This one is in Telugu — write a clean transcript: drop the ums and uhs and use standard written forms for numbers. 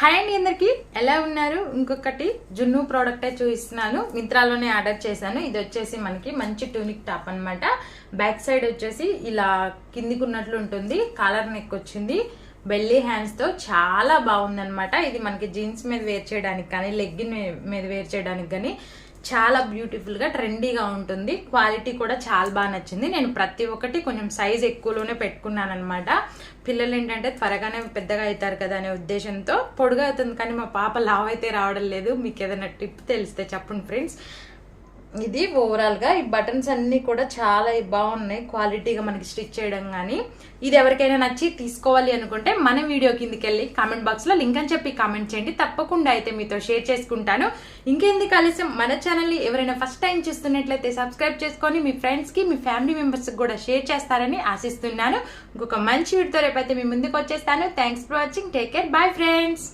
హాయ్ అండి అందరికి ఎలా ఉన్నారు? ఇంకొకటి జున్ను ప్రోడక్టే చూపిస్తున్నాను. మింత్రాలోనే ఆర్డర్ చేశాను. ఇది వచ్చేసి మనకి మంచి టూనిక్ టాప్ అన్నమాట. బ్యాక్ సైడ్ వచ్చేసి ఇలా కిందికి ఉన్నట్లు ఉంటుంది. కాలర్ నెక్ వచ్చింది. బెల్లీ హ్యాండ్స్ తో చాలా బాగుందన్నమాట. ఇది మనకి జీన్స్ మీద వేర్ చేయడానికి కానీ లెగ్గిన్ మీద వేర్ చేయడానికి కానీ చాలా బ్యూటిఫుల్ గా ట్రెండీగా ఉంటుంది. క్వాలిటీ కూడా చాలా బాగా నచ్చింది. నేను ప్రతి ఒక్కటి కొంచెం సైజ్ ఎక్కువలోనే పెట్టుకున్నాను అనమాట. పిల్లలు ఏంటంటే త్వరగానే పెద్దగా అవుతారు కదా అనే ఉద్దేశంతో పొడుగా అవుతుంది, కానీ మా పాప లావ్ అయితే రావడం లేదు. మీకు ఏదైనా టిప్ తెలిస్తే చెప్పండి ఫ్రెండ్స్. ఇది ఓవరాల్ గా ఈ బటన్స్ అన్ని కూడా చాలా బాగున్నాయి. క్వాలిటీగా మనకి స్టిచ్ చేయడం కానీ ఇది ఎవరికైనా నచ్చి తీసుకోవాలి అనుకుంటే మన వీడియో కిందకి వెళ్ళి కామెంట్ బాక్స్ లో లింక్ అని చెప్పి కామెంట్ చేయండి. తప్పకుండా అయితే మీతో షేర్ చేసుకుంటాను. ఇంకెందుకు ఆలస్యం, మన ఛానల్ ని ఎవరైనా ఫస్ట్ టైం చూస్తున్నట్లయితే సబ్స్క్రైబ్ చేసుకొని మీ ఫ్రెండ్స్ కి మీ ఫ్యామిలీ మెంబర్స్ కి కూడా షేర్ చేస్తారని ఆశిస్తున్నాను. ఇంకొక మంచి వీడియోతో రేపైతే మీ ముందుకు వచ్చేస్తాను. Thanks for watching. Take care. Bye friends.